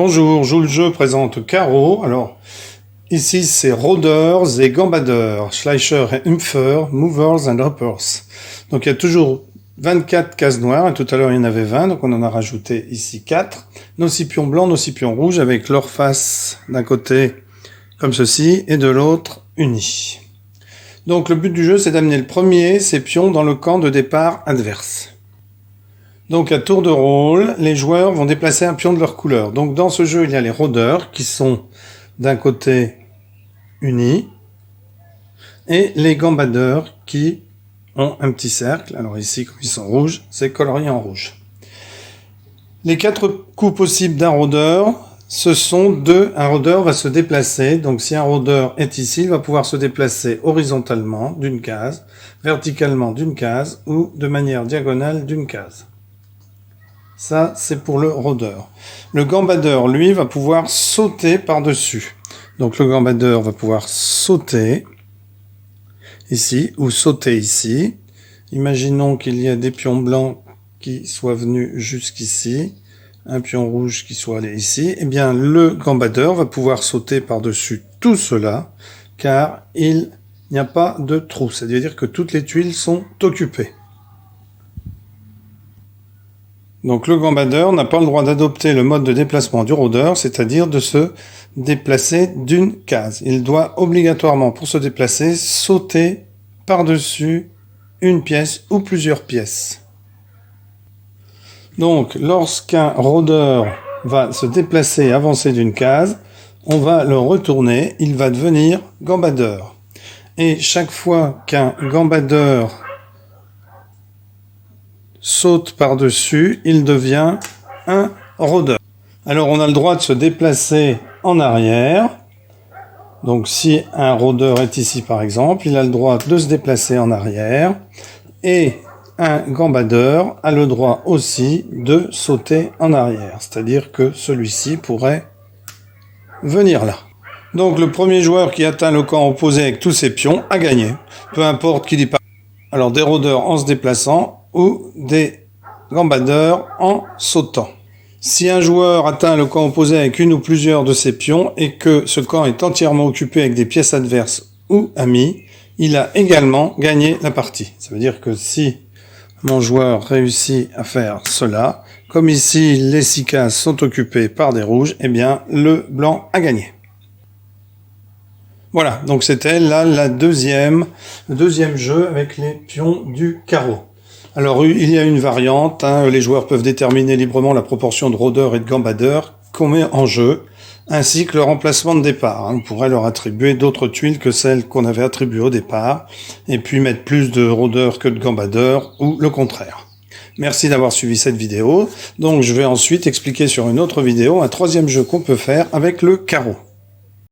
Bonjour, joue le jeu présente carreau. Alors, ici c'est rôdeurs et gambadeurs, schleicher et Hüpfer, movers and uppers. Donc il y a toujours 24 cases noires, et tout à l'heure il y en avait 20, donc on en a rajouté ici 4. Nos 6 pions blancs, nos 6 pions rouges, avec leur face d'un côté comme ceci, et de l'autre unis. Donc le but du jeu c'est d'amener le premier, ces pions, dans le camp de départ adverse. Donc à tour de rôle, les joueurs vont déplacer un pion de leur couleur. Donc dans ce jeu, il y a les rôdeurs qui sont d'un côté unis et les gambadeurs qui ont un petit cercle. Alors ici, comme ils sont rouges, c'est colorié en rouge. Les 4 coups possibles d'un rôdeur, ce sont 2. Un rôdeur va se déplacer. Donc si un rôdeur est ici, il va pouvoir se déplacer horizontalement d'une case, verticalement d'une case ou de manière diagonale d'une case. Ça, c'est pour le rôdeur. Le gambadeur, lui, va pouvoir sauter par-dessus. Donc le gambadeur va pouvoir sauter ici ou sauter ici. Imaginons qu'il y a des pions blancs qui soient venus jusqu'ici, un pion rouge qui soit allé ici. Eh bien, le gambadeur va pouvoir sauter par-dessus tout cela, car il n'y a pas de trou. C'est-à-dire que toutes les tuiles sont occupées. Donc le gambadeur n'a pas le droit d'adopter le mode de déplacement du rôdeur, c'est-à-dire de se déplacer d'une case. Il doit obligatoirement, pour se déplacer, sauter par-dessus une pièce ou plusieurs pièces. Donc lorsqu'un rôdeur va se déplacer et avancer d'une case, on va le retourner, il va devenir gambadeur. Et chaque fois qu'un gambadeur saute par-dessus, il devient un rôdeur. Alors on a le droit de se déplacer en arrière. Donc si un rôdeur est ici par exemple, il a le droit de se déplacer en arrière. Et un gambadeur a le droit aussi de sauter en arrière. C'est-à-dire que celui-ci pourrait venir là. Donc le premier joueur qui atteint le camp opposé avec tous ses pions a gagné. Peu importe qu'il y passe. Alors des rôdeurs en se déplaçant ou des gambadeurs en sautant. Si un joueur atteint le camp opposé avec une ou plusieurs de ses pions et que ce camp est entièrement occupé avec des pièces adverses ou amies, il a également gagné la partie. Ça veut dire que si mon joueur réussit à faire cela, comme ici les 6 cases sont occupées par des rouges, eh bien le blanc a gagné. Voilà, donc c'était là le deuxième jeu avec les pions du carreau. Alors il y a une variante, les joueurs peuvent déterminer librement la proportion de rôdeurs et de gambadeurs qu'on met en jeu, ainsi que leur emplacement de départ. On pourrait leur attribuer d'autres tuiles que celles qu'on avait attribuées au départ, et puis mettre plus de rôdeurs que de gambadeurs, ou le contraire. Merci d'avoir suivi cette vidéo. Donc je vais ensuite expliquer sur une autre vidéo un 3e jeu qu'on peut faire avec le carreau.